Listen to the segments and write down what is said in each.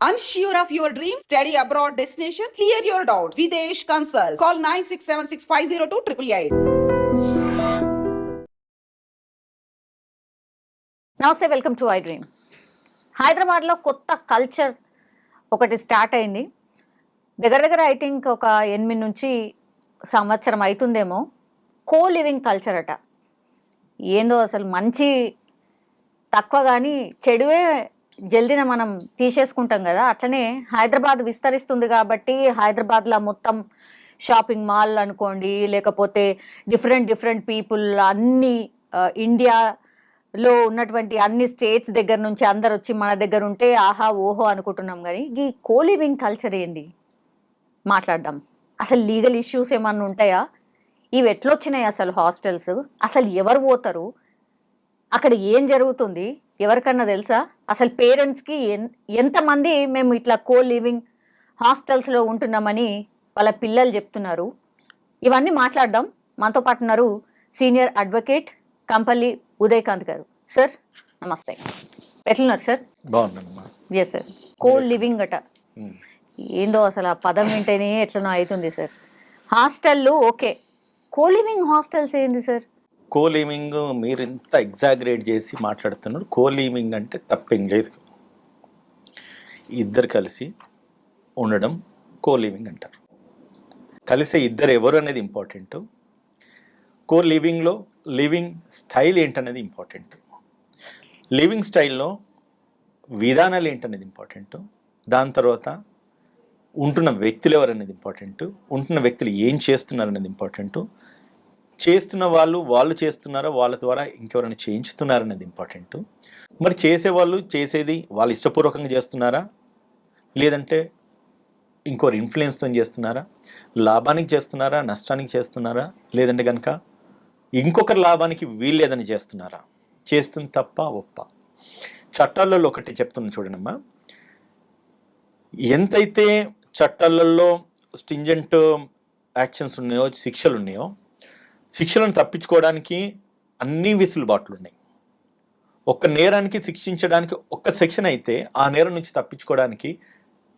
Unsure of your dream? Study abroad destination? Clear your doubts. Videsh Consult. Call 9676502888. నమస్తే, welcome to I dream. హైదరాబాద్లో కొత్త culture ఒకటి start అయింది. దగ్గర I think ఒక 8 నుంచి సంవత్సరం అవుతుందేమో. కో లివింగ్ కల్చర్ అట. ఏందో అసలు మంచి తక్కువ కానీ చెడువే జల్దిన మనం తీసేసుకుంటాం కదా. అట్లనే హైదరాబాద్ విస్తరిస్తుంది కాబట్టి హైదరాబాద్లో మొత్తం షాపింగ్ మాల్ అనుకోండి, లేకపోతే డిఫరెంట్ పీపుల్ అన్ని ఇండియాలో ఉన్నటువంటి అన్ని స్టేట్స్ దగ్గర నుంచి అందరు వచ్చి మన దగ్గర ఉంటే ఆహా ఓహో అనుకుంటున్నాం. కానీ ఈ కో లివింగ్ కల్చర్ ఏంది మాట్లాడదాం. అసలు లీగల్ ఇష్యూస్ ఏమన్నా ఉంటాయా? ఇవి ఎట్లొచ్చినాయి? అసలు హాస్టల్స్ అసలు ఎవరు పోతారు? అక్కడ ఏం జరుగుతుంది? ఎవరికన్నా తెలుసా? అసలు పేరెంట్స్కి ఎంతమంది మేము ఇట్లా కో లివింగ్ హాస్టల్స్లో ఉంటున్నామని వాళ్ళ పిల్లలు చెప్తున్నారు? ఇవన్నీ మాట్లాడదాం. మనతో పాటు ఉన్నారు సీనియర్ అడ్వకేట్ కంపల్లి ఉదయకాంత్ గారు. సార్ నమస్తే, ఎట్లున్నారు సార్? బాగున్నాను. Yes sir. కో లివింగ్ అట ఏందో అసలు ఆ పదం వింటేనే ఎట్లనో అవుతుంది సార్. హాస్టళ్ళు ఓకే, కో లివింగ్ హాస్టల్స్ ఏంది సార్? కో లివింగ్ మీరు ఇంత ఎగ్జాగరేట్ చేసి మాట్లాడుతున్నారు. కో లివింగ్ అంటే తప్పేం లేదు. ఇద్దరు కలిసి ఉండడం కో లివింగ్ అంటారు. కలిసే ఇద్దరు ఎవరు అనేది ఇంపార్టెంట్. కో లివింగ్లో లివింగ్ స్టైల్ ఏంటనేది ఇంపార్టెంట్. లివింగ్ స్టైల్లో విధానాలు ఏంటనేది ఇంపార్టెంట్. దాని తర్వాత ఉంటున్న వ్యక్తులు ఎవరనేది ఇంపార్టెంట్. ఉంటున్న వ్యక్తులు ఏం చేస్తున్నారు అనేది ఇంపార్టెంట్. చేస్తున్న వాళ్ళు చేస్తున్నారా, వాళ్ళ ద్వారా ఇంకెవరైనా చేయించుతున్నారనేది ఇంపార్టెంట్. మరి చేసేవాళ్ళు చేసేది వాళ్ళు ఇష్టపూర్వకంగా చేస్తున్నారా, లేదంటే ఇంకోరు ఇన్ఫ్లుయెన్స్తో చేస్తున్నారా, లాభానికి చేస్తున్నారా, నష్టానికి చేస్తున్నారా, లేదంటే కనుక ఇంకొకరి లాభానికి వీళ్ళు ఏదైనా చేస్తున్నారా, చేస్తుంది తప్ప ఒప్ప. చట్టాలలో ఒకటి చెప్తున్నా చూడండమ్మా. ఎంతైతే చట్టాలలో స్ట్రింజెంట్ యాక్షన్స్ ఉన్నాయో, శిక్షలు ఉన్నాయో, శిక్షలను తప్పించుకోవడానికి అన్ని వెసులుబాట్లు ఉన్నాయి. ఒక్క నేరానికి శిక్షించడానికి ఒక్క సెక్షన్ అయితే ఆ నేరం నుంచి తప్పించుకోవడానికి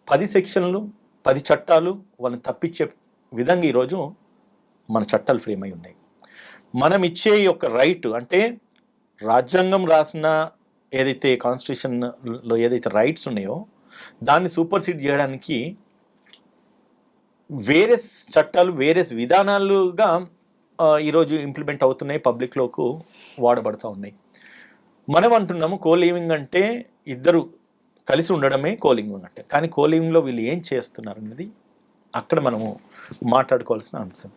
10 సెక్షన్లు 10 చట్టాలు వాళ్ళని తప్పించే విధంగా ఈరోజు మన చట్టాలు ఫ్రేమ్ అయి ఉన్నాయి. మనం ఇచ్చే యొక్క రైట్ అంటే రాజ్యాంగం రాసిన ఏదైతే కాన్స్టిట్యూషన్లో ఏదైతే రైట్స్ ఉన్నాయో దాన్ని సూపర్సీడ్ చేయడానికి వేరే చట్టాలు వేరే విధానాలుగా ఈరోజు ఇంప్లిమెంట్ అవుతున్నాయి, పబ్లిక్లోకి వాడబడుతూ ఉన్నాయి. మనం అంటున్నాము కో లివింగ్ అంటే ఇద్దరు కలిసి ఉండడమే కో లివింగ్ అంటే. కానీ కో లివింగ్లో వీళ్ళు ఏం చేస్తున్నారు అనేది అక్కడ మనము మాట్లాడుకోవాల్సిన అంశం.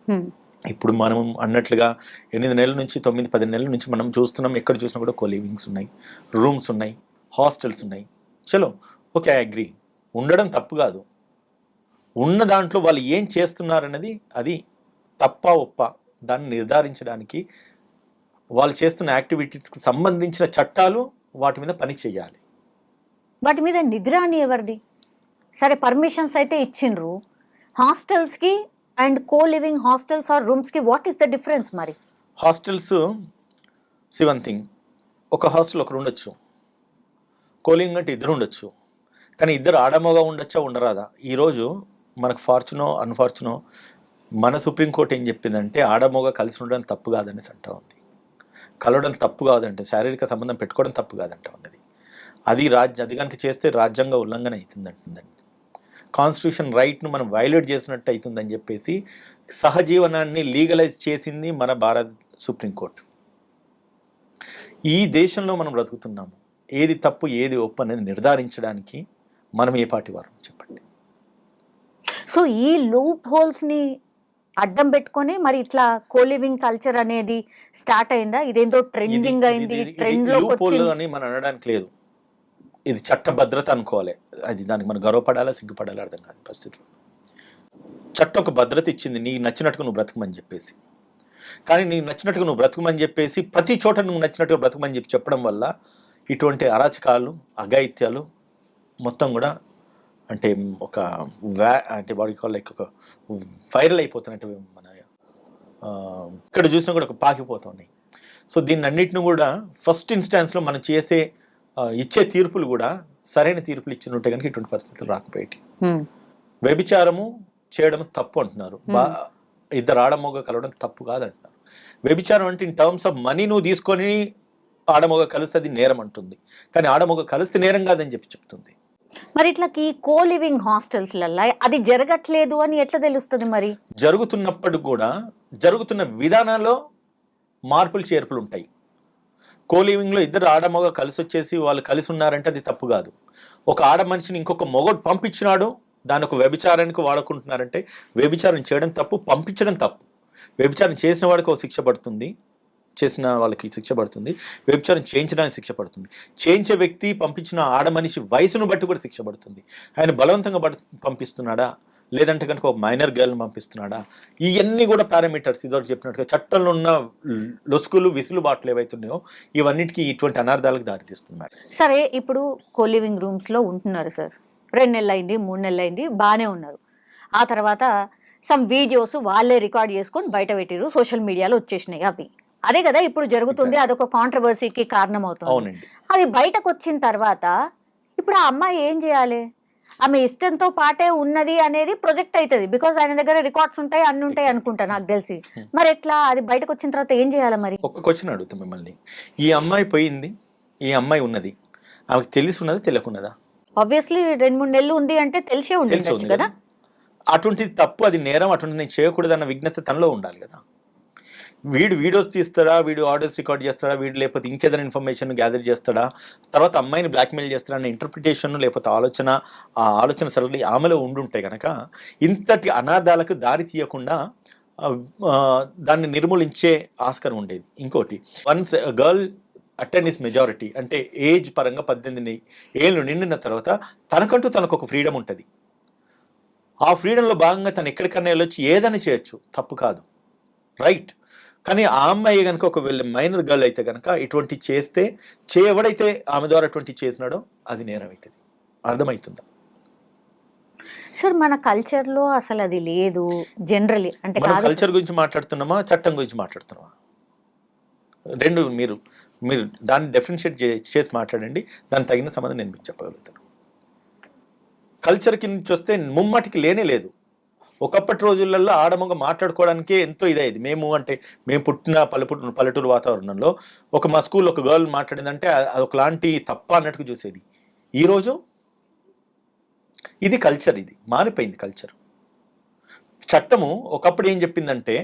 ఇప్పుడు మనం అన్నట్లుగా 8 నెలల నుంచి 9-10 నెలల నుంచి మనం చూస్తున్నాం. ఎక్కడ చూసినా కూడా కో లివింగ్స్ ఉన్నాయి, రూమ్స్ ఉన్నాయి, హాస్టల్స్ ఉన్నాయి. చలో ఓకే, ఐ అగ్రీ, ఉండడం తప్పు కాదు. ఉన్న దాంట్లో వాళ్ళు ఏం చేస్తున్నారన్నది అది తప్ప ఒప్ప దాన్ని నిర్ధారించడానికి వాళ్ళు చేస్తున్న యాక్టివిటీస్కి సంబంధించిన చట్టాలు వాటి మీద పని చేయాలి. వాటి మీద నిగ్రహణ ఎవరిది? సరే, పర్మిషన్స్ అయితే ఇచ్చిండ్రు. హాస్టల్స్కి and co living hostels or రూమ్స్కి వాట్ ఈస్ ద డిఫరెన్స్? మరి హాస్టల్స్ వన్ థింగ్, ఒక హాస్టల్ ఒకరు ఉండొచ్చు. కో లివింగ్ అంటే ఇద్దరు ఉండొచ్చు. కానీ ఇద్దరు ఆడమోగా ఉండొచ్చా, ఉండరాదా? ఈరోజు మనకు ఫార్చునో అన్ఫార్చునో మన సుప్రీంకోర్టు ఏం చెప్పిందంటే ఆడమోగా కలిసి ఉండడం తప్పు కాదని చట్టం ఉంది. కలవడం తప్పు కాదంటే, శారీరక సంబంధం పెట్టుకోవడం తప్పు కాదంట ఉన్నది. అది కనుక చేస్తే రాజ్యాంగ ఉల్లంఘన అవుతుందంటుందండి. కాన్స్టిట్యూషన్ రైట్ను మనం వైలేట్ చేసినట్టు అవుతుందని చెప్పేసి సహజీవనాన్ని లీగలైజ్ చేసింది మన భారత సుప్రీంకోర్టు. ఈ దేశంలో మనం బ్రతుకుతున్నాము. ఏది తప్పు ఏది ఒప్పు అనేది నిర్ధారించడానికి మనం ఏ పార్టీ వారు చెప్పండి. సో ఈ లూప్ హోల్స్ని అడ్డం పెట్టుకొని మరి ఇట్లా కో లివింగ్ కల్చర్ అనేది స్టార్ట్ అయిందా? ఇదేందో ట్రెండింగ్ అయింది, అని మనం అనడానికి లేదు. ఇది చట్టభద్రత అనుకోవాలి. అది దానికి మనం గర్వపడాలా సిగ్గుపడాలా అర్థం కాదు పరిస్థితులు. చట్టం ఒక భద్రత ఇచ్చింది, నీకు నచ్చినట్టుగా నువ్వు బ్రతకమని చెప్పేసి. కానీ నీకు నచ్చినట్టుగా నువ్వు బ్రతకమని చెప్పేసి ప్రతి చోట నువ్వు నచ్చినట్టుగా బ్రతకమని చెప్పడం వల్ల ఇటువంటి అరాచకాలు, అఘాయిత్యాలు మొత్తం కూడా అంటే ఒక అంటే బాడీ కాల్ లైక్ ఒక వైరల్ అయిపోతున్నట్టు మన ఇక్కడ చూసినా కూడా ఒక పాకిపోతున్నాయి. సో దీన్ని అన్నిటిని కూడా ఫస్ట్ ఇన్స్టాన్స్లో మనం ఇచ్చే తీర్పులు కూడా సరైన తీర్పులు ఇచ్చి ఉంటే కనుక ఇటువంటి పరిస్థితులు రాకపోయేటి. హ్మ్. వ్యభిచారము చేయడం తప్పు అంటున్నారు, ఇద్దరు ఆడమొగ కలవడం తప్పు కాదంటున్నారు. వ్యభిచారం అంటే ఇన్ టర్మ్స్ ఆఫ్ మనీ నువ్వు తీసుకొని ఆడమొగ కలిస్తే అది నేరం అంటుంది, కానీ ఆడమొగ కలిస్తే నేరం కాదని చెప్తుంది. మరి ఇట్లకి కో లివింగ్ హాస్టల్స్లలో అది జరగట్లేదు అని ఎట్లా తెలుస్తుంది? మరి జరుగుతున్నప్పుడు కూడా జరుగుతున్న విధానాల్లో మార్పులు చేర్పులు ఉంటాయి. కోలివింగ్లో ఇద్దరు ఆడమొగ కలిసి వచ్చేసి వాళ్ళు కలిసి ఉన్నారంటే అది తప్పు కాదు. ఒక ఆడ మనిషిని ఇంకొక మొగడు పంపించినాడు, దాని ఒక వ్యభిచారానికి వాడుకుంటున్నారంటే వ్యభిచారం చేయడం తప్పు, పంపించడం తప్పు. వ్యభిచారం చేసిన వాడికి ఒక శిక్ష పడుతుంది, చేసిన వాళ్ళకి శిక్ష పడుతుంది, వ్యభిచారం చేయించడానికి శిక్ష పడుతుంది. చేయించే వ్యక్తి పంపించిన ఆడ మనిషి వయసును బట్టి కూడా శిక్ష పడుతుంది. ఆయన బలవంతంగా పంపిస్తున్నాడా, లేదంటే కనుక ఒక మైనర్ గర్ల్ని పంపిస్తున్నాడా, ఇవన్నీ కూడా పారామీటర్స్ ఇదివరకు చెప్పినట్టుగా చట్టంలో ఉన్న లొసుకులు విసులుబాట్లు ఏవైతున్నాయో ఇవన్నిటికీ ఇటువంటి అనార్థాలకు దారితీస్తున్నారు. సరే, ఇప్పుడు కో లివింగ్ రూమ్స్లో ఉంటున్నారు సార్, 2 నెలలు అయింది, 3 నెలలు అయింది, బాగానే ఉన్నారు. ఆ తర్వాత సమ్ వీడియోస్ వాళ్ళే రికార్డ్ చేసుకొని బయట పెట్టిరు, సోషల్ మీడియాలో వచ్చేసినాయి. అవి అదే కదా ఇప్పుడు జరుగుతుంది, అదొక కాంట్రవర్సీకి కారణం అవుతుంది. అవి బయటకు వచ్చిన తర్వాత ఇప్పుడు ఆ అమ్మాయి ఏం చేయాలి? ఆమె ఇష్టంతో పాటే ఉన్నది అనేది ప్రొజెక్ట్ అవుతుంది, బికాజ్ ఆయన దగ్గర రికార్డ్స్ ఉంటాయి, అన్ని ఉంటాయి అనుకుంటా నాకు తెలిసి. మరి ఎట్లా అది బయటకు వచ్చిన తర్వాత ఏం చేయాలి? మరి ఒక క్వశ్చన్ అడుగుతాం మిమ్మల్ని, ఈ అమ్మాయి పోయింది, ఈ అమ్మాయి ఉన్నది, ఆమెకు తెలిసి ఉన్నదా తెలియకున్నదా? ఆబ్వియస్లీ 2-3 నెలలు ఉంది అంటే తెలిసే ఉంటుంది కదా. అటువంటిది తప్పు, అది నేరం, అటువంటి నేను చేయకూడదు అన్న విజ్ఞత తనలో ఉండాలి కదా. వీడు వీడియోస్ తీస్తాడా, వీడు ఆడియోస్ రికార్డ్ చేస్తాడా, వీడు లేకపోతే ఇంకేదైనా ఇన్ఫర్మేషన్ గ్యాదర్ చేస్తాడా, తర్వాత అమ్మాయిని బ్లాక్మెయిల్ చేస్తాడా అన్న ఇంటర్ప్రిటేషన్ లేకపోతే ఆ ఆలోచన సరళి ఆమెలో ఉండుంటే కనుక ఇంతటి అనాథాలకు దారి తీయకుండా దాన్ని నిర్మూలించే ఆస్కారం ఉండేది. ఇంకోటి, once girl attend is majority అంటే ఏజ్ పరంగా 18 ఏళ్ళు నిండిన తర్వాత తనకంటూ తనకు ఒక ఫ్రీడమ్ ఉంటుంది. ఆ ఫ్రీడంలో భాగంగా తను ఎక్కడికన్నా వెళ్ళొచ్చి ఏదైనా చేయొచ్చు, తప్పు కాదు, రైట్. కానీ ఆ అమ్మాయి కనుక ఒకవేళ మైనర్ గర్ల్ అయితే కనుక ఇటువంటి చేస్తే ఎవడైతే ఆమె ద్వారా అటువంటి చేసినాడో అది నేరం అవుతుంది. అర్థమవుతుందా సార్? మన కల్చర్లో అసలు అది లేదు జనరలీ. అంటే కల్చర్ గురించి మాట్లాడుతున్నామా, చట్టం గురించి మాట్లాడుతున్నామా? రెండు మీరు దాన్ని డెఫరెన్షియేట్ చేసి మాట్లాడండి, దానికి తగిన సంబంధం నేను మీకు చెప్పగలుగుతాను. కల్చర్కి నుంచి వస్తే ముమ్మటికి లేనే లేదు. ఒకప్పటి రోజులలో ఆడమొగ మాట్లాడుకోవడానికే ఎంతో ఇదయ్యేది. మేము పుట్టిన పల్లెటూరు వాతావరణంలో మా స్కూల్ ఒక గర్ల్ మాట్లాడిందంటే అది ఒకలాంటి తప్ప అన్నట్టుగా చూసేది. ఈరోజు ఇది కల్చర్, ఇది మారిపోయింది కల్చర్. చట్టము ఒకప్పుడు ఏం చెప్పిందంటే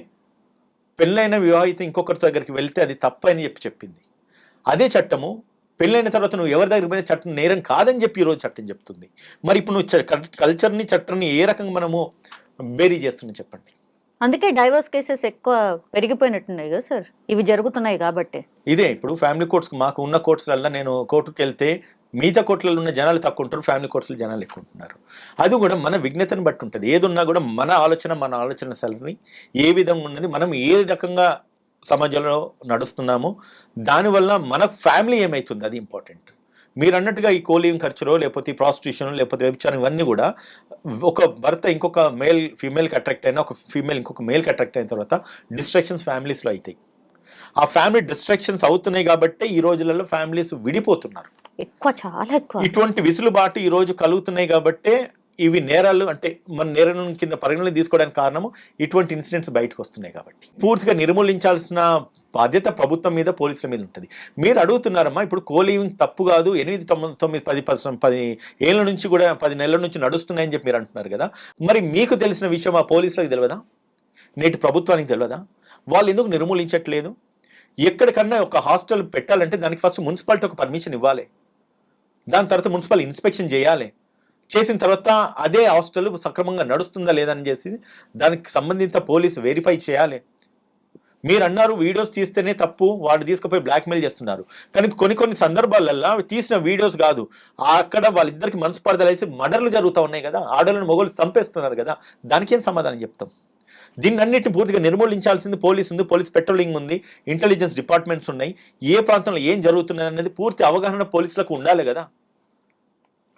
పెళ్ళైన వివాహిత ఇంకొకరి దగ్గరికి వెళ్తే అది తప్పని చెప్పింది. అదే చట్టము పెళ్ళైన తర్వాత నువ్వు ఎవరి దగ్గరికి పోయిన చట్టం నేరం కాదని చెప్పి ఈరోజు చట్టం చెప్తుంది. మరి ఇప్పుడు నువ్వు కల్చర్ని చట్టాన్ని ఏ రకంగా మనము బేరీ చేస్తున్నా చెప్పండి. అందుకే డైవర్స్ కేసెస్ ఎక్కువ పెరిగిపోయినట్టున్నాయి కదా సార్, ఇవి జరుగుతున్నాయి కాబట్టి. ఇదే ఇప్పుడు ఫ్యామిలీ కోర్ట్స్, మాకు ఉన్న కోర్ట్స్లలో నేను కోర్టుకు వెళ్తే మిగతా కోర్టులలో ఉన్న జనాలు తక్కువ ఉంటారు, ఫ్యామిలీ కోర్ట్స్లో జనాలు ఎక్కువ ఉంటున్నారు. అది కూడా మన విజ్ఞతను బట్టి ఉంటుంది. ఏదున్నా కూడా మన ఆలోచన సరళిని ఏ విధంగా ఉన్నది, మనం ఏ రకంగా సమాజంలో నడుస్తున్నాము, దానివల్ల మన ఫ్యామిలీ ఏమవుతుంది అది ఇంపార్టెంట్. మీరు అన్నట్టుగా ఈ కోలివింగ్ ఖర్చులో లేకపోతే ఈ ప్రాస్టిట్యూషన్ లేకపోతే వ్యభిచారం ఇవన్నీ కూడా ఒక భర్త ఇంకొక ఫీమేల్కి అట్రాక్ట్ అయినా, ఒక ఫీమేల్ ఇంకొక మేల్కి అట్రాక్ట్ అయిన తర్వాత డిస్ట్రాక్షన్స్ ఫ్యామిలీస్లో అవుతాయి. ఆ ఫ్యామిలీ డిస్ట్రాక్షన్స్ అవుతున్నాయి కాబట్టి ఈ రోజులలో ఫ్యామిలీస్ విడిపోతున్నారు ఎక్కువ, చాలా ఎక్కువ. ఇటువంటి విసులుబాటు ఈ రోజు కలుగుతున్నాయి కాబట్టి ఇవి నేరాలు అంటే మన నేరం కింద పరిగణన తీసుకోవడానికి కారణము ఇటువంటి ఇన్సిడెంట్స్ బయటకు వస్తున్నాయి కాబట్టి. పూర్తిగా నిర్మూలించాల్సిన బాధ్యత ప్రభుత్వం మీద, పోలీసుల మీద ఉంటుంది. మీరు అడుగుతున్నారమ్మా, ఇప్పుడు కోలివింగ్ తప్పు కాదు, 8, 9, 10 ఏళ్ళ నుంచి కూడా 10 నెలల నుంచి నడుస్తున్నాయని చెప్పి మీరు అంటున్నారు కదా. మరి మీకు తెలిసిన విషయం ఆ పోలీసులకు తెలియదా, నేటి ప్రభుత్వానికి తెలియదా? వాళ్ళు ఎందుకు నిర్మూలించట్లేదు? ఎక్కడికన్నా ఒక హాస్టల్ పెట్టాలంటే దానికి ఫస్ట్ మున్సిపాలిటీ ఒక పర్మిషన్ ఇవ్వాలి, దాని తర్వాత మున్సిపల్ ఇన్స్పెక్షన్ చేయాలి, చేసిన తర్వాత అదే హాస్టల్ సక్రమంగా నడుస్తుందా లేదని చేసి దానికి సంబంధిత పోలీసు వెరిఫై చేయాలి. మీరు అన్నారు వీడియోస్ తీస్తేనే తప్పు, వాడు తీసుకుపోయి బ్లాక్మెయిల్ చేస్తున్నారు. కానీ కొన్ని సందర్భాలలో తీసిన వీడియోస్ కాదు, అక్కడ వాళ్ళిద్దరికి మనస్పర్ధలు అయితే మర్డర్లు జరుగుతూ ఉన్నాయి కదా, ఆడలను మొగోళ్ళు చంపేస్తున్నారు కదా, దానికేం సమాధానం చెప్తాం? దీన్ని అన్నింటిని పూర్తిగా నిర్మూలించాల్సింది పోలీసు ఉంది, పోలీస్ పెట్రోలింగ్ ఉంది, ఇంటెలిజెన్స్ డిపార్ట్మెంట్స్ ఉన్నాయి. ఏ ప్రాంతంలో ఏం జరుగుతున్నది అనేది పూర్తి అవగాహన పోలీసులకు ఉండాలి కదా.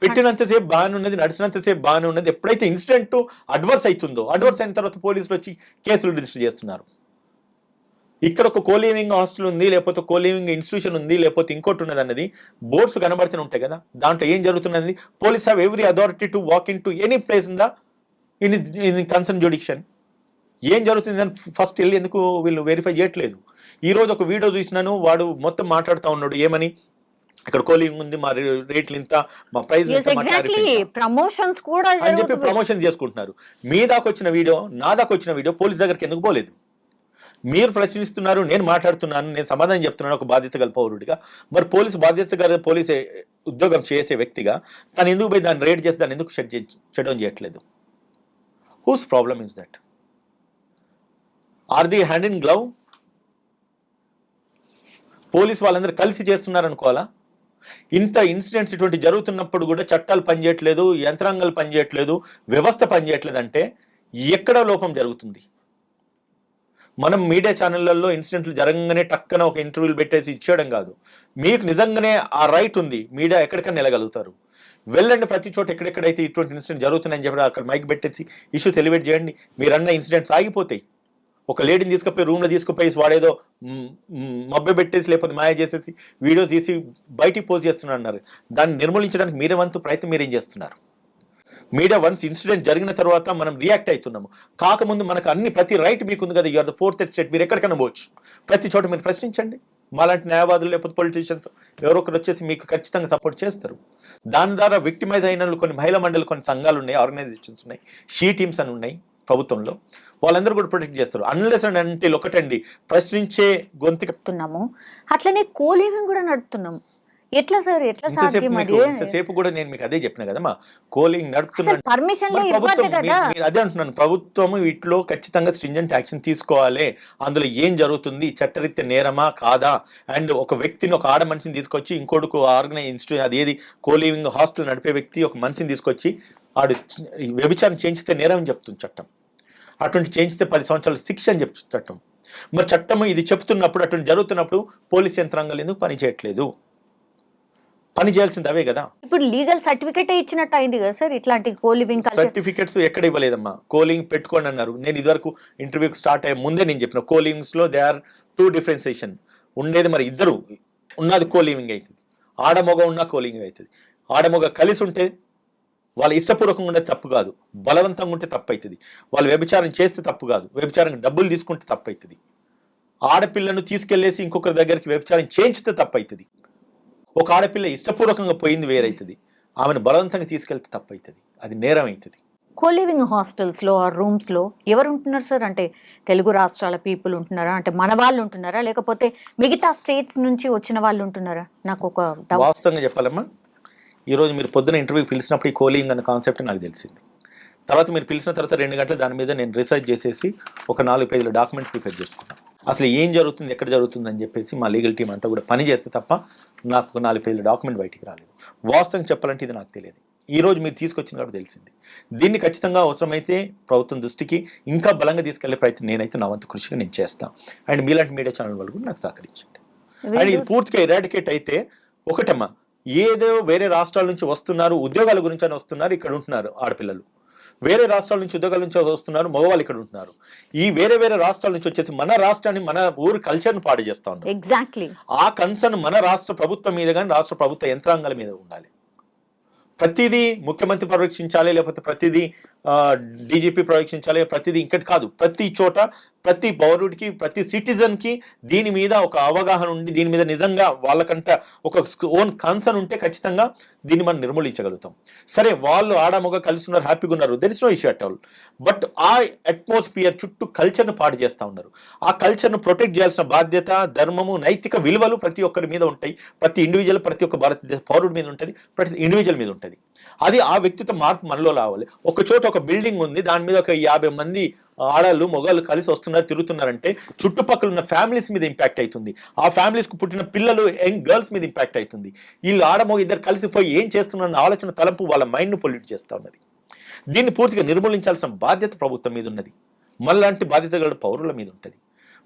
పెట్టినంతసేపు బాగానే ఉన్నది, నడిచినంతసేపు బాగానే ఉన్నది, ఎప్పుడైతే ఇన్సిడెంట్ అడ్వర్స్ అవుతుందో, అడ్వర్స్ అయిన తర్వాత పోలీసులు వచ్చి కేసులు రిజిస్టర్ చేస్తున్నారు. ఇక్కడ ఒక కోలివింగ్ హాస్టల్ ఉంది, లేకపోతే కోలివింగ్ ఇన్స్టిట్యూషన్ ఉంది, లేకపోతే ఇంకోటి ఉన్నది అన్నది బోర్డ్స్ కనబడుతూనే ఉంటాయి కదా. దాంట్లో ఏం జరుగుతున్నది, police have every authority to walk in to any place in the in concern jurisdiction. ఏం జరుగుతుంది అని ఫస్ట్ వెళ్ళి ఎందుకు వీళ్ళు వెరిఫై చేయట్లేదు? ఈ రోజు ఒక వీడియో చూసినాను, వాడు మొత్తం మాట్లాడుతూ ఉన్నాడు ఏమని, ఇక్కడ కోలింగ్ ఉంది, మా రేట్లు ఇంత, మా ప్రైస్ ప్రమోషన్స్ కూడా అని చెప్పి ప్రమోషన్ చేసుకుంటున్నారు. మీ దాకా వచ్చిన వీడియో, నా దాకా వచ్చిన వీడియో పోలీస్ దగ్గరికి ఎందుకు పోలేదు? మీరు ప్రశ్నిస్తున్నారు, నేను మాట్లాడుతున్నాను, నేను సమాధానం చెప్తున్నాను ఒక బాధ్యత గల పౌరుడిగా. మరి పోలీస్ ఉద్యోగం చేసే వ్యక్తిగా తను ఎందుకు పోయి దాన్ని రేట్ చేసి దాన్ని ఎందుకు షట్ డౌన్ చేయట్లేదు? Whose problem is that? Are the hand in glove? Police వాళ్ళందరూ కలిసి చేస్తున్నారు అనుకోవాలా? ఇంత ఇన్సిడెంట్స్ ఇటువంటి జరుగుతున్నప్పుడు కూడా చట్టాలు పనిచేయట్లేదు, యంత్రాంగాలు పనిచేయట్లేదు, వ్యవస్థ పనిచేయట్లేదు అంటే ఎక్కడ లోపం జరుగుతుంది? మనం మీడియా ఛానళ్లలో ఇన్సిడెంట్లు జరగగానే టక్కన ఒక ఇంటర్వ్యూలు పెట్టేసి ఇచ్చేయడం కాదు. మీకు నిజంగానే ఆ రైట్ ఉంది, మీడియా ఎక్కడికైనా వెళ్ళగలుగుతారు, వెళ్ళండి ప్రతి చోట ఎక్కడెక్కడైతే ఇటువంటి ఇన్సిడెంట్ జరుగుతున్నాయని చెప్పి అక్కడ మైక్ పెట్టేసి ఇష్యూస్ ఎలివేట్ చేయండి. మీరన్న ఇన్సిడెంట్స్ ఆగిపోతాయి. ఒక లేడీని తీసుకుపోయి రూమ్లో తీసుకుపోయి వాడేదో మబ్బె పెట్టేసి లేకపోతే మాయ చేసేసి వీడియో తీసి బయటికి పోస్ట్ చేస్తున్నారు. దాన్ని నిర్మూలించడానికి మీరే వంతు ప్రయత్నం మీరేం చేస్తున్నారు? మీడియా వన్స్ ఇన్సిడెంట్ జరిగిన తర్వాత మనం రియాక్ట్ అవుతున్నాము, కాకముందు మనకు ప్రతి రైట్ మీకు ఉంది కదా. యూఆర్ ద ఫోర్త్ స్టేట్, మీరు ఎక్కడికైనా పోవచ్చు, ప్రతి చోట మీరు ప్రశ్నించండి. మాలాంటి న్యాయవాదులు లేకపోతే పొలిటీషియన్స్ ఎవరో ఒకరు వచ్చేసి మీకు ఖచ్చితంగా సపోర్ట్ చేస్తారు. దాని ద్వారా విక్టిమైజ్ అయిన కొన్ని మహిళా మండలి, కొన్ని సంఘాలు ఉన్నాయి, ఆర్గనైజేషన్స్ ఉన్నాయి, షీ టీమ్స్ అని ఉన్నాయి ప్రభుత్వంలో, వాళ్ళందరూ కూడా ప్రొటెక్ట్ చేస్తారు. అన్లెస్ అండ్ అంటిల్ ఒకటండి ప్రశ్నించే గొంతు చెప్తున్నాము, అట్లనే కోలివింగ్ కూడా నడుపుతున్నాము. ఎట్లా సార్, ఎట్లా సాధ్యం? ఇంతసేపు కూడా నేను మీకు అదే చెప్పిన కదమ్మా, కోలింగ్ నడుపుతున్నాను, అదే అంటున్నాను. ప్రభుత్వం వీటిలో ఖచ్చితంగా స్ట్రింజెంట్ యాక్షన్ తీసుకోవాలి. అందులో ఏం జరుగుతుంది, చట్టరీత్యా నేరమా కాదా? అండ్ ఒక వ్యక్తిని, ఒక ఆడ మనిషిని తీసుకొచ్చి ఇంకోటికి ఆర్గనైజ్ ఇన్స్టిట్యూట్, అదేది కోలివింగ్ హాస్టల్ నడిపే వ్యక్తి ఒక మనిషిని తీసుకొచ్చి ఆడు వ్యభిచారం చేయించితే నేరం అని చెప్తుంది చట్టం. అటువంటి చేయించితే 10 సంవత్సరాల శిక్ష అని చెప్తుంది చట్టం. మరి చట్టం ఇది చెప్తున్నప్పుడు, అటువంటి జరుగుతున్నప్పుడు పోలీస్ యంత్రాంగాలు ఎందుకు పని చేయట్లేదు? పని చేయాల్సింది అవే కదా. ఇప్పుడు లీగల్ సర్టిఫికేట్ ఇచ్చినట్టు అయింది కదా సార్. ఇట్లాంటి కోలివింగ్ సర్టిఫికేట్స్ ఎక్కడ ఇవ్వలేదమ్మా. కోలింగ్ పెట్టుకోండి అన్నారు. నేను ఇదివరకు ఇంటర్వ్యూకి స్టార్ట్ అయ్యే ముందే నేను చెప్పిన, కోలింగ్స్ లో దే ఆర్ 2 డిఫరెన్సియేషన్ ఉండేది. మరి ఇద్దరు ఉన్నది కోలివింగ్ అవుతుంది, ఆడమొగ ఉన్న కోలింగ్ అవుతుంది. ఆడమొగ కలిసి ఉంటే వాళ్ళ ఇష్టపూర్వకంగా ఉంటే తప్పు కాదు, బలవంతంగా ఉంటే తప్పు అవుతుంది. వాళ్ళు వ్యభిచారం చేస్తే తప్పు కాదు, వ్యభిచారం డబ్బులు తీసుకుంటే తప్పు అవుతుంది. ఆడపిల్లను తీసుకెళ్లేసి ఇంకొకరి దగ్గరికి వ్యభిచారం చేయించితే తప్పు అవుతుంది. ఒక ఆడపిల్ల ఇష్టపూర్వకంగా పోయింది వేరైతుంది, ఆమెను బలవంతంగా తీసుకెళ్తే తప్పు అవుతుంది, అది నేరం అవుతుంది. కోలివింగ్ హాస్టల్స్ లో, రూమ్స్ లో ఎవరు ఉంటున్నారు సార్? అంటే తెలుగు రాష్ట్రాల పీపుల్ ఉంటున్నారా, అంటే మన వాళ్ళు ఉంటున్నారా, లేకపోతే మిగతా స్టేట్స్ నుంచి వచ్చిన వాళ్ళు ఉంటున్నారా? నాకు ఒక వాస్తవంగా చెప్పాలమ్మా, ఈరోజు మీరు పొద్దున ఇంటర్వ్యూ పిలిచినప్పుడు ఈ కోలింగ్ అన్న కాన్సెప్ట్ నాకు తెలిసింది. తర్వాత మీరు పిలిచిన తర్వాత 2 గంటలు దాని మీద నేను రీసెర్చ్ చేసేసి ఒక 4 పేజీల డాక్యుమెంట్ ప్రిపేర్ చేసుకున్నాను. అసలు ఏం జరుగుతుంది, ఎక్కడ జరుగుతుంది అని చెప్పేసి మా లీగల్ టీం అంతా కూడా పని చేస్తే తప్ప నాకు ఒక 4 పేజీల డాక్యుమెంట్ బయటికి రాలేదు. వాస్తవం చెప్పాలంటే ఇది నాకు తెలియదు. ఈ రోజు మీరు తీసుకొచ్చిన కాబట్టి తెలిసింది. దీన్ని ఖచ్చితంగా అవసరమైతే ప్రభుత్వం దృష్టికి ఇంకా బలంగా తీసుకెళ్లే ప్రయత్నం నేనైతే నా వంతు కృషిగా నేను చేస్తాను. అండ్ మీలాంటి మీడియా ఛానల్ వాళ్ళు కూడా నాకు సహకరించండి. అండ్ ఇది పూర్తిగా ఎరాడికేట్ అయితే ఒకటమ్మా, ఏదో వేరే రాష్ట్రాల నుంచి వస్తున్నారు, ఉద్యోగాల గురించి అని వస్తున్నారు, ఇక్కడ ఉంటున్నారు ఆడపిల్లలు. వేరే రాష్ట్రాల నుంచి ఉద్యోగాల నుంచి వస్తున్నారు, మగవాళ్ళు ఇక్కడ ఉంటున్నారు. ఈ వేరే వేరే రాష్ట్రాల నుంచి వచ్చేసి మన రాష్ట్రాన్ని, మన ఊరు కల్చర్ను పాడు చేస్తా ఉన్నారు. ఎగ్జాక్ట్లీ ఆ కన్సర్న్ మన రాష్ట్ర ప్రభుత్వం మీద కానీ రాష్ట్ర ప్రభుత్వ యంత్రాంగాల మీద ఉండాలి. ప్రతిదీ ముఖ్యమంత్రి పర్యవేక్షించాలి, లేకపోతే ప్రతిదీ డీజీపీ పర్యవేక్షించాలి, ప్రతిదీ ఇంకటి కాదు. ప్రతి చోట ప్రతి పౌరుడికి, ప్రతి సిటిజన్కి దీని మీద ఒక అవగాహన ఉండి, దీని మీద నిజంగా వాళ్ళకంట ఒక ఓన్ కన్సర్న్ ఉంటే ఖచ్చితంగా దీన్ని మనం నిర్మూలించగలుగుతాం. సరే, వాళ్ళు ఆడమొగ కలిసి ఉన్నారు, హ్యాపీగా ఉన్నారు, there is no issue at all. But ఆ అట్మాస్ఫియర్ చుట్టూ కల్చర్ను పాడు చేస్తూ ఉన్నారు. ఆ కల్చర్ను ప్రొటెక్ట్ చేయాల్సిన బాధ్యత, ధర్మము, నైతిక విలువలు ప్రతి ఒక్కరి మీద ఉంటాయి. ప్రతి ఇండివిజువల్, ప్రతి ఒక్క భారతదేశ పౌరుడి మీద ఉంటుంది, ప్రతి ఇండివిజువల్ మీద ఉంటుంది. అది ఆ వ్యక్తిత్వ మార్పు మనలో రావాలి. ఒక చోట ఒక బిల్డింగ్ ఉంది, దాని మీద ఒక 50 మంది ఆడళ్ళు మొగాళ్ళు కలిసి వస్తున్నారు, తిరుగుతున్నారంటే చుట్టుపక్కల ఉన్న ఫ్యామిలీస్ మీద ఇంపాక్ట్ అవుతుంది. ఆ ఫ్యామిలీస్కు పుట్టిన పిల్లలు, యంగ్ గర్ల్స్ మీద ఇంపాక్ట్ అవుతుంది. వీళ్ళు ఆడమొగ ఇద్దరు కలిసిపోయి ఏం చేస్తున్నారన్న ఆలోచన తలంపు వాళ్ళ మైండ్ను పొల్యూట్ చేస్తూ ఉన్నది. దీన్ని పూర్తిగా నిర్మూలించాల్సిన బాధ్యత ప్రభుత్వం మీద ఉన్నది. మనలాంటి బాధ్యత గల పౌరుల మీద ఉంటుంది.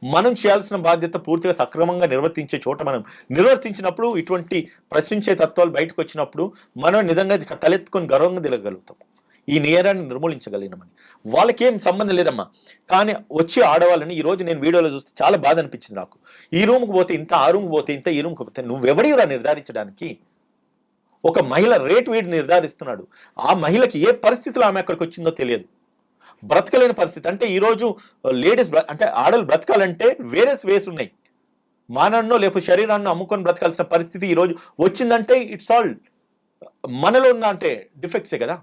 మనం చేయాల్సిన బాధ్యత పూర్తిగా సక్రమంగా నిర్వర్తించే చోట మనం నిర్వర్తించినప్పుడు, ఇటువంటి ప్రశ్నించే తత్వాలు బయటకు వచ్చినప్పుడు మనం నిజంగా తలెత్తుకొని గర్వంగా తిరగలుగుతాం. ఈ నేరాన్ని నిర్మూలించగలిగినామని. వాళ్ళకి ఏం సంబంధం లేదమ్మా. కానీ వచ్చి ఆడవాళ్ళని ఈరోజు నేను వీడియోలో చూస్తే చాలా బాధ అనిపించింది నాకు. ఈ రూమ్కి పోతే ఇంత, ఆ రూమ్కి పోతే ఇంత, ఈ రూమ్కి పోతే నువ్వెవడిరా నిర్ధారించడానికి? ఒక మహిళ రేట్ వీడు నిర్ధారిస్తున్నాడు. ఆ మహిళకి ఏ పరిస్థితిలో ఆమె అక్కడికి వచ్చిందో తెలియదు. బ్రతకలేని పరిస్థితి. అంటే ఈరోజు లేడీస్ అంటే ఆడలు బ్రతకాలంటే వేరే వేస్ ఉన్నాయి. మానన్నో లేకపోతే శరీరాన్ని అమ్ముకొని బ్రతకాల్సిన పరిస్థితి ఈరోజు వచ్చిందంటే ఇట్స్ ఆల్ మనలో ఉన్న అంటే డిఫెక్ట్సే కదా.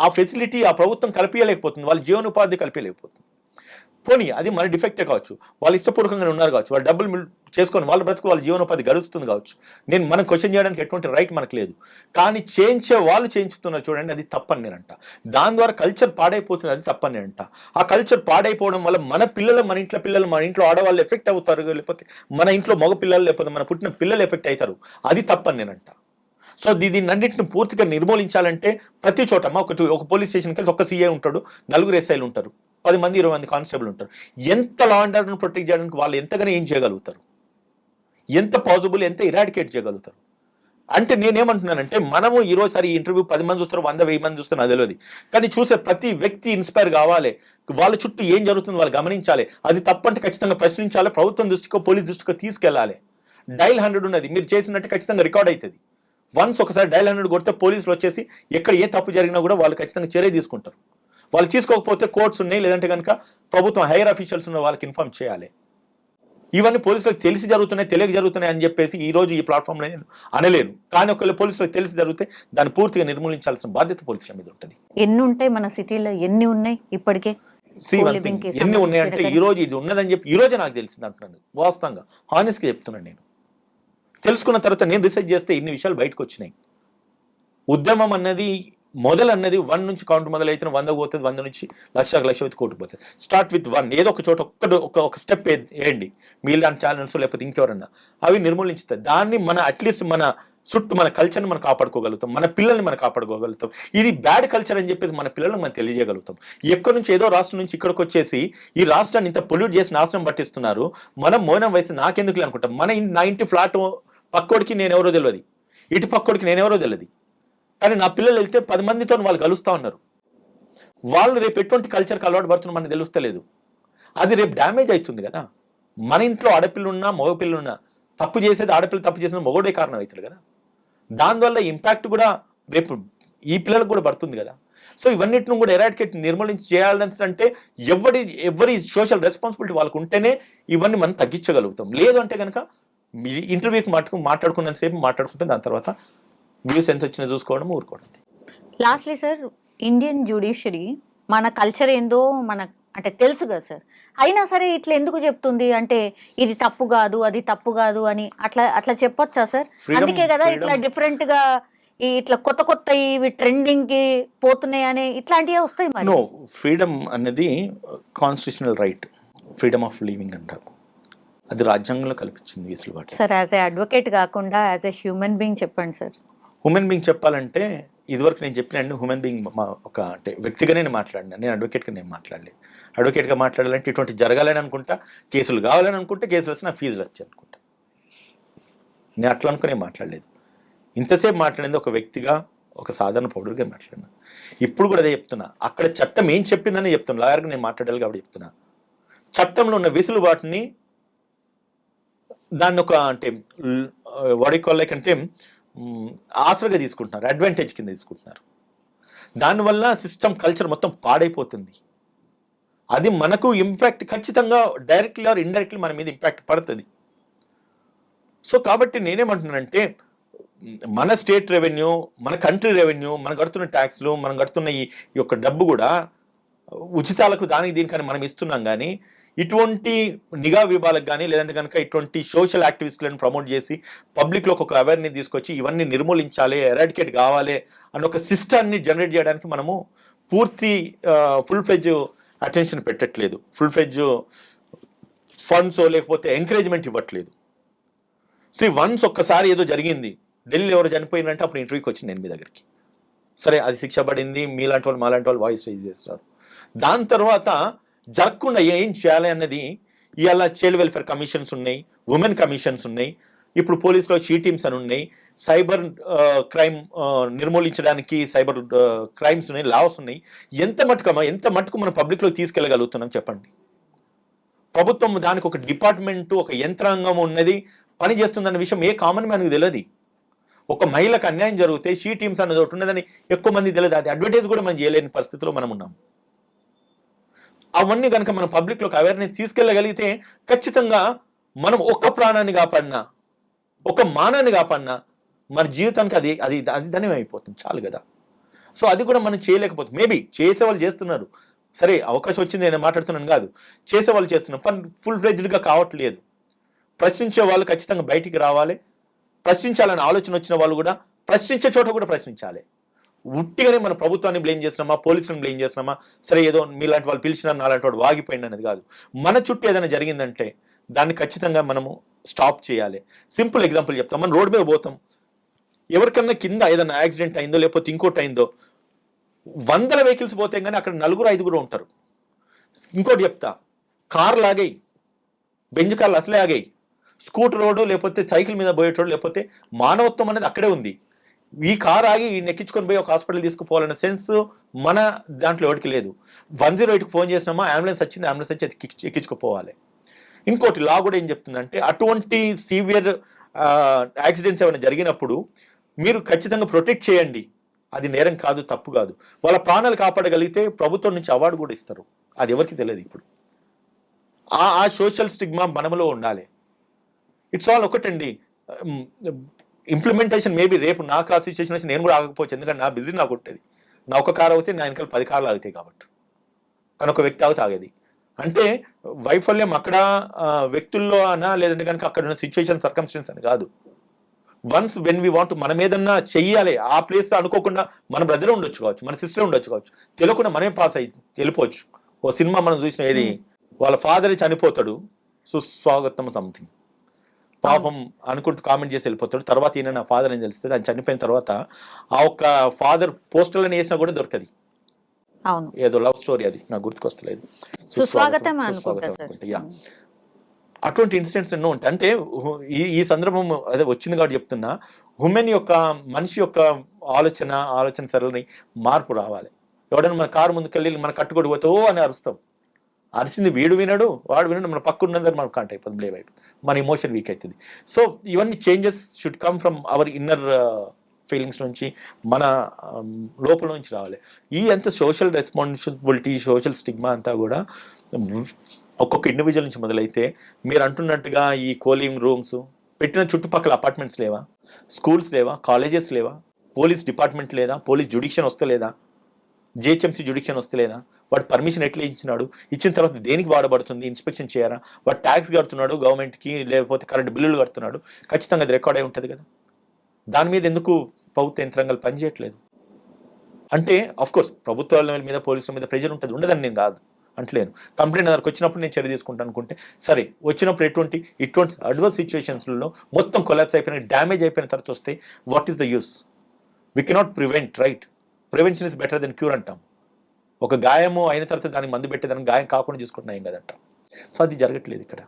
ఆ ఫెసిలిటీ ఆ ప్రభుత్వం కల్పించలేకపోతుంది, వాళ్ళ జీవనోపాధి కల్పించలేకపోతుంది. పోనీ అది మన డిఫెక్టే కావచ్చు, వాళ్ళు ఇష్టపూర్వకంగా ఉన్నారు కావచ్చు, వాళ్ళు డబ్బులు చేసుకొని వాళ్ళ బ్రతుకు వాళ్ళ జీవనోపాధి గడుస్తుంది కావచ్చు. మనం క్వశ్చన్ చేయడానికి ఎటువంటి రైట్ మనకు లేదు. కానీ చేయించే వాళ్ళు చేయించుతున్నారు చూడండి, అది తప్పని నేనంట. దాని ద్వారా కల్చర్ పాడైపోతుంది, అది తప్పని నేనంట. ఆ కల్చర్ పాడైపోవడం వల్ల మన పిల్లలు, మన ఇంట్లో పిల్లలు, మన ఇంట్లో ఆడవాళ్ళు ఎఫెక్ట్ అవుతారు, లేకపోతే మన ఇంట్లో మగ పిల్లలు, లేకపోతే మన పుట్టిన పిల్లలు ఎఫెక్ట్ అవుతారు, అది తప్పని నేనంట. సో దీన్నన్నింటిని పూర్తిగా నిర్మూలించాలంటే ప్రతి చోట ఒక పోలీస్ స్టేషన్కి వెళ్తే ఒక సీఐ ఉంటాడు, 4 ఎస్ఐలు ఉంటారు, 10 మంది 20 మంది కానిస్టేబుల్ ఉంటారు. ఎంత లా అండ్ ఆర్డర్ను ప్రొటెక్ట్ చేయడానికి వాళ్ళు ఎంతగానో ఏం చేయగలుగుతారు, ఎంత పాసిబుల్, ఎంత ఇరాడికేట్ చేయగలుగుతారు. అంటే నేనేమంటున్నానంటే మనము ఈరోజు సరే ఈ ఇంటర్వ్యూ 10 మంది చూస్తారు, 100-1000 మంది చూస్తారు, అది తెలియదు. కానీ చూసే ప్రతి వ్యక్తి ఇన్స్పైర్ కావాలి, వాళ్ళ చుట్టూ ఏం జరుగుతుందో వాళ్ళు గమనించాలి. అది తప్పంటే ఖచ్చితంగా ప్రశ్నించాలి, ప్రభుత్వం దృష్టికో పోలీస్ దృష్టికో తీసుకెళ్ళాలి. డైల్ 100 ఉన్నది, మీరు చేసినట్టు ఖచ్చితంగా రికార్డ్ అవుతుంది. వన్స్ ఒకసారి డైల్ 100 కొడితే పోలీసులు వచ్చేసి ఎక్కడ ఏ తప్పు జరిగినా కూడా వాళ్ళు ఖచ్చితంగా చర్య తీసుకుంటారు. వాళ్ళు తీసుకోకపోతే కోర్ట్స్ ఉన్నాయి, లేదంటే కనుక ప్రభుత్వం హైయర్ అఫీషియల్స్ ఉన్న వాళ్ళకి ఇన్ఫార్మ్ చేయాలి. ఇవన్నీ పోలీసులకు తెలిసి జరుగుతున్నాయి, తెలియక జరుగుతున్నాయి అని చెప్పేసి ఈ రోజు ఈ ప్లాట్ఫామ్లో నేను అనలేను. కానీ ఒకవేళ పోలీసులకు తెలిసి జరిగితే దాన్ని పూర్తిగా నిర్మూలించాల్సిన బాధ్యత పోలీసుల మీద ఉంటుంది. ఎన్ని ఉంటాయి మన సిటీలో, ఎన్ని ఉన్నాయి ఇప్పటికే? ఎన్ని ఉన్నాయంటే ఈ రోజు ఇది ఉన్నదని చెప్పి ఈ రోజే నాకు తెలిసింది అంటున్నాను. వాస్తవంగా హానెస్ట్గా చెప్తున్నాను. నేను తెలుసుకున్న తర్వాత నేను రీసెర్చ్ చేస్తే ఇన్ని విషయాలు బయటకు వచ్చినాయి. ఉద్యమం అన్నది మొదలన్నది 1 నుంచి కౌంట్ మొదలైతే 100 పోతుంది, 100 నుంచి లక్ష కోటి పోతుంది. Start with 1. ఏదో ఒక చోట ఒక స్టెప్ వేయండి. మీ లాంటి ఛానల్స్ లేకపోతే ఇంకెవరన్నా అవి నిర్మూలించుతాయి. దాన్ని మన అట్లీస్ట్ మన చుట్టూ మన కల్చర్ని మనం కాపాడుకోగలుగుతాం, మన పిల్లల్ని మనం కాపాడుకోగలుగుతాం. ఇది బ్యాడ్ కల్చర్ అని చెప్పేసి మన పిల్లలకు మనం తెలియజేయగలుగుతాం. ఎక్కడి నుంచి ఏదో రాష్ట్రం నుంచి ఇక్కడికి వచ్చేసి ఈ రాష్ట్రాన్ని ఇంత పొల్యూట్ చేసి నాశనం పట్టిస్తున్నారు, మనం మౌనం వయసు నాకెందుకు అనుకుంటాం. నా ఇంటి ఫ్లాట్ పక్కోడికి నేను ఎవరో తెలియదు, ఇటు పక్కోడికి నేను ఎవరో తెలియదు. కానీ నా పిల్లలు వెళ్తే 10 మందితో వాళ్ళు కలుస్తూ ఉన్నారు. వాళ్ళు రేపు ఎటువంటి కల్చర్కి అలవాటు పడుతున్నా మనకు తెలుస్తలేదు. అది రేపు డ్యామేజ్ అవుతుంది కదా. మన ఇంట్లో ఆడపిల్లున్నా మగపిల్లున్నా తప్పు చేసేది ఆడపిల్ల, తప్పు చేసిన మగోడే కారణం అవుతుంది కదా. దానివల్ల ఇంపాక్ట్ కూడా రేపు ఈ పిల్లలకు కూడా పడుతుంది కదా. సో ఇవన్నిటిని కూడా ఎరాడికేట్ నిర్మూలించి చేయాలని అంటే ఎవరి సోషల్ రెస్పాన్సిబిలిటీ వాళ్ళకు ఉంటేనే ఇవన్నీ మనం తగ్గించగలుగుతాం. లేదు అంటే కనుక ఇంటర్వ్యూకి మాట్లాడుకున్నంతసేపు మాట్లాడుకుంటే దాని తర్వాత వ్యూస్ ఎంత వచ్చినా చూసుకోవడం, ఊరుకోవడం. లాస్ట్లీ సార్, ఇండియన్ జ్యుడిషియరీ మన కల్చర్ ఏందో అంటే తెలుసు కదా సార్, అయినా సరే ఇట్లా ఎందుకు చెప్తుంది అంటే ఇది తప్పు కాదు, అది తప్పు కాదు అని అట్లా చెప్పొచ్చా సార్? అందుకే కదా ఇట్లా డిఫరెంట్ గా ఇట్లా కొత్త ఇవి ట్రెండింగ్ కి పోతున్నాయి అని ఇట్లాంటివే వస్తాయి. మరి ఫ్రీడమ్ అనేది constitutional right, freedom of living అంటారు. అది రాజ్యాంగంలో కల్పించింది వెసులుబాటు. సార్ యాజ్ ఏ అడ్వకేట్ కాకుండా యాజ్ ఏ హ్యూమన్ బీయింగ్ చెప్పండి సార్. హ్యూమన్ బీయింగ్ చెప్పాలంటే ఇదివరకు నేను చెప్పిన హ్యూమన్ బీయింగ్ ఒక అంటే వ్యక్తిగా నేను మాట్లాడినా, నేను అడ్వకేట్గా నేను మాట్లాడలేదు. అడ్వకేట్గా మాట్లాడాలంటే ఇటువంటి జరగాలని అనుకుంటా, కేసులు కావాలని అనుకుంటే కేసులు వచ్చి నా ఫీజులు వచ్చి అనుకుంటా. నేను అట్లా అనుకునే మాట్లాడలేదు. ఇంతసేపు మాట్లాడింది ఒక వ్యక్తిగా, ఒక సాధారణ పౌరుడిగా మాట్లాడినా. ఇప్పుడు కూడా అదే చెప్తున్నా. అక్కడ చట్టం ఏం చెప్పిందని చెప్తున్నా, లాయర్గా నేను మాట్లాడాలి కాబట్టి చెప్తున్నా. చట్టంలో ఉన్న వెసులుబాటుని దాన్ని ఒక అంటే వాడికోలేకంటే ఆసరగా తీసుకుంటున్నారు, అడ్వాంటేజ్ కింద తీసుకుంటున్నారు. దానివల్ల సిస్టమ్ కల్చర్ మొత్తం పాడైపోతుంది. అది మనకు ఇంపాక్ట్ ఖచ్చితంగా డైరెక్ట్లీ ఆర్ ఇండైరెక్ట్లీ మన మీద ఇంపాక్ట్ పడుతుంది. సో కాబట్టి నేనేమంటున్నానంటే మన స్టేట్ రెవెన్యూ, మన కంట్రీ రెవెన్యూ, మనం కడుతున్న ట్యాక్స్లు, మనం కడుతున్న ఈ యొక్క డబ్బు కూడా ఉచితాలకు దానికి దీనికని మనం ఇస్తున్నాం. కానీ ఇటువంటి నిఘా విభాగాలకు కానీ లేదంటే కనుక ఇటువంటి సోషల్ యాక్టివిస్టులను ప్రమోట్ చేసి పబ్లిక్లో ఒక అవేర్నెస్ తీసుకొచ్చి ఇవన్నీ నిర్మూలించాలి, ఎరాడికేట్ కావాలి అన్న ఒక సిస్టాన్ని జనరేట్ చేయడానికి మనము పూర్తి ఫుల్ ఫ్లెడ్జ్ అటెన్షన్ పెట్టట్లేదు, ఫుల్ ఫ్లెడ్జ్ ఫండ్స్ లేకపోతే ఎంకరేజ్మెంట్ ఇవ్వట్లేదు. సో వన్స్ ఒక్కసారి ఏదో జరిగింది, ఢిల్లీలో ఎవరు చనిపోయినంటే అప్పుడు ఇంటర్వ్యూకి వచ్చింది నేను మీ దగ్గరికి. సరే అది శిక్ష పడింది, మీలాంటి వాళ్ళు మాలాంటి వాళ్ళు వాయిస్ రైజ్ చేస్తారు. దాని తర్వాత జరగకుండా ఏం చేయాలి అన్నది ఇవాళ చైల్డ్ వెల్ఫేర్ కమిషన్స్ ఉన్నాయి, ఉమెన్ కమిషన్స్ ఉన్నాయి, ఇప్పుడు పోలీసులో షీ టీమ్స్ అని ఉన్నాయి, సైబర్ క్రైమ్ నిర్మూలించడానికి సైబర్ క్రైమ్స్ ఉన్నాయి, లాస్ ఉన్నాయి. ఎంత మటుకు మనం పబ్లిక్లోకి తీసుకెళ్ళగలుగుతున్నాం చెప్పండి. ప్రభుత్వం దానికి ఒక డిపార్ట్మెంటు, ఒక యంత్రాంగం ఉన్నది, పని చేస్తుందన్న విషయం ఏ కామన్ మ్యాన్కి తెలియదు. ఒక మహిళకు అన్యాయం జరిగితే షీ టీమ్స్ అన్నది ఒకటి ఉన్నదని ఎక్కువ మంది తెలియదు. అది అడ్వర్టైజ్ కూడా మనం చేయలేని పరిస్థితిలో మనం ఉన్నాం. అవన్నీ కనుక మనం పబ్లిక్లోకి అవేర్నెస్ తీసుకెళ్ళగలిగితే ఖచ్చితంగా మనం ఒక ప్రాణాన్ని కాపాడినా, ఒక మానాన్ని కాపాడినా మన జీవితానికి అది అది అది ధన్యం అయిపోతుంది, చాలు కదా. సో అది కూడా మనం చేయలేకపోతుంది. మేబీ చేసేవాళ్ళు చేస్తున్నారు, సరే అవకాశం వచ్చింది నేను మాట్లాడుతున్నాను కాదు, చేసేవాళ్ళు చేస్తున్నారు, పని ఫుల్ ఫ్లెడ్జ్డ్గా కావట్లేదు. ప్రశ్నించే వాళ్ళు ఖచ్చితంగా బయటికి రావాలి. ప్రశ్నించాలని ఆలోచన వచ్చిన వాళ్ళు కూడా ప్రశ్నించే చోట కూడా ప్రశ్నించాలి. ఉట్టిగానే మన ప్రభుత్వాన్ని బ్లేమ్ చేస్తున్నామా, పోలీసులను బ్లేమ్ చేస్తున్నామా, సరే ఏదో మీలాంటి వాళ్ళు పిలిచినా నాలాంటి వాడు వాగిపోయింది అనేది కాదు. మన చుట్టూ ఏదైనా జరిగిందంటే దాన్ని ఖచ్చితంగా మనము స్టాప్ చేయాలి. సింపుల్ ఎగ్జాంపుల్ చెప్తాం. మనం రోడ్ మీద పోతాం, ఎవరికన్నా కింద ఏదైనా యాక్సిడెంట్ అయిందో లేకపోతే ఇంకోటి అయిందో, వందల వెహికల్స్ పోతే కానీ అక్కడ 4-5 ఉంటారు. ఇంకోటి చెప్తా, కార్ లాగాయి, బెంజ్ కార్లు అసలే ఆగాయి, స్కూటర్ రోడ్డు లేకపోతే సైకిల్ మీద పోయేటోడు, లేకపోతే మానవత్వం అనేది అక్కడే ఉంది. ఈ కార్ ఆగి నెక్కించుకొని పోయి ఒక హాస్పిటల్ తీసుకుపోవాలనే సెన్స్ మన దాంట్లో ఎవరికి లేదు. 108కి ఫోన్ చేసినామా, అంబులెన్స్ వచ్చింది, అంబులెన్స్ వచ్చి ఎక్కించుకుపోవాలి. ఇంకోటి లా కూడా ఏం చెప్తుందంటే, అటువంటి సీవియర్ యాక్సిడెంట్స్ ఏమైనా జరిగినప్పుడు మీరు ఖచ్చితంగా ప్రొటెక్ట్ చేయండి. అది నేరం కాదు, తప్పు కాదు. వాళ్ళ ప్రాణాలు కాపాడగలిగితే ప్రభుత్వం నుంచి అవార్డు కూడా ఇస్తారు. అది ఎవరికి తెలియదు. ఇప్పుడు ఆ సోషల్ స్టిగ్మా మనలో ఉండాలి. ఇట్స్ ఆల్ ఒకటండి. ఇంప్లిమెంటేషన్ మేబీ రేపు నాకు ఆ సిచ్యువేషన్ వచ్చి నేను కూడా ఆగకపోవచ్చు, ఎందుకంటే నా బిజీ నాకు ఉంటుంది. నా ఒక కారు అవుతే నా వెనకాల 10 కార్లు ఆగుతాయి కాబట్టి, కానీ ఒక వ్యక్తి ఆగితే ఆగేది. అంటే వైఫల్యం అక్కడ వ్యక్తుల్లో అనా, లేదంటే కనుక అక్కడ ఉన్న సిచ్యువేషన్ సర్కమ్స్టెన్స్ అని కాదు. వన్స్ వెన్ వీ వాంట్ మనం ఏదన్నా చెయ్యాలి, ఆ ప్లేస్లో అనుకోకుండా మన బ్రదర్ ఉండొచ్చు కావచ్చు, మన సిస్టర్ ఉండొచ్చు కావచ్చు, తెలియకుండా మనమే పాస్ అయ్యి వెళ్ళిపోవచ్చు. ఓ సినిమా మనం చూసిన, ఏది వాళ్ళ ఫాదర్ చనిపోతాడు, సుస్వాగతం సంథింగ్, పాపం అనుకుంటూ కామెంట్ చేసి వెళ్ళిపోతాడు. తర్వాత ఈయన నా ఫాదర్ అని తెలుస్తుంది. ఆయన చనిపోయిన తర్వాత ఆ ఒక్క ఫాదర్ పోస్టర్లను వేసినా కూడా దొరకది. అవును, ఏదో లవ్ స్టోరీ, అది నాకు గుర్తుకొస్తలేదు. సుస్వాగతం. అటువంటి ఇన్సిడెంట్స్ ఎన్నో ఉంటాయి. అంటే ఈ సందర్భం అదే వచ్చింది కాబట్టి చెప్తున్నా, ఉమెన్ యొక్క మనిషి యొక్క ఆలోచన సరళని మార్పు రావాలి. ఎవడైనా మన కారు ముందుకెళ్ళి మన కట్టుకొడి పోతే ఓ అని అరుస్తాం. అరిసింది వీడు వినడు, వాడు వినడు, మన పక్క ఉన్నదని మనకు కాంట్ అయిపోతుంది, బ్లేమ్ అయిపోతుంది, మన ఇమోషన్ వీక్ అవుతుంది. సో ఇవన్నీ changes should come from our inner feelings నుంచి, మన లోపల నుంచి రావాలి. ఈ అంత సోషల్ రెస్పాన్సిబిలిటీ, సోషల్ స్టిగ్మా అంతా కూడా ఒక్కొక్క ఇండివిజువల్ నుంచి మొదలైతే, మీరు అంటున్నట్టుగా ఈ కోలింగ్ రూమ్స్ పెట్టిన చుట్టుపక్కల అపార్ట్మెంట్స్ లేవా, స్కూల్స్ లేవా, కాలేజెస్ లేవా, పోలీస్ డిపార్ట్మెంట్ లేదా, పోలీస్ జ్యుడిక్షన్ వస్తలేదా, జిహెచ్ఎంసీ జ్యుడిక్షన్ వస్తలేదా, వాడు పర్మిషన్ ఎట్లా ఇచ్చినాడు, ఇచ్చిన తర్వాత దేనికి వాడబడుతుంది, ఇన్స్పెక్షన్ చేయరా, వాడు ట్యాక్స్ కడుతున్నాడు గవర్నమెంట్కి, లేకపోతే కరెంట్ బిల్లులు కడుతున్నాడు, ఖచ్చితంగా అది రికార్డ్ అయి ఉంటుంది కదా. దాని మీద ఎందుకు ప్రభుత్వ యంత్రాంగాలు పనిచేయట్లేదు? అంటే అఫ్కోర్స్ ప్రభుత్వాల మీద, పోలీసుల మీద ప్రెజర్ ఉంటుంది, ఉండదని నేను కాదు అంటలేను. కంప్లైంట్ దగ్గరకు వచ్చినప్పుడు నేను చర్య తీసుకుంటాను అనుకుంటే సరే, వచ్చినప్పుడు ఇటువంటి అడ్వర్స్ సిచ్యువేషన్స్లో మొత్తం కొలాప్స్ అయిపోయిన, డ్యామేజ్ అయిపోయిన తర్వాత వస్తే what is the use? We cannot prevent, right? Prevention is better than cure అంటాం. ఒక గాయము అయిన తర్వాత దానికి మందు పెట్టేదానికి గాయం కాకుండా చూసుకుంటున్నా ఏం కదంటాం. సో అది జరగట్లేదు ఇక్కడ.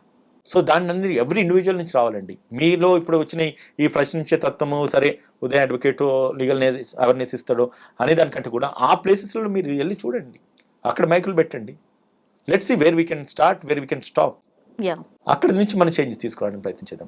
సో దాన్ని అందరూ ఎవ్రీ ఇండివిజువల్ నుంచి రావాలండి. మీలో ఇప్పుడు వచ్చిన ఈ ప్రశ్నించే తత్వము, సరే ఉదయం అడ్వకేట్ లీగల్ అవేర్నెస్ ఇస్తాడు అనే దానికంటే కూడా ఆ ప్లేసెస్లో మీరు వెళ్ళి చూడండి, అక్కడ మైకులు పెట్టండి. Let's see where we can start, where we can stop. అక్కడ నుంచి మనం చేంజెస్ తీసుకోవడానికి ప్రయత్నించేద్దాం.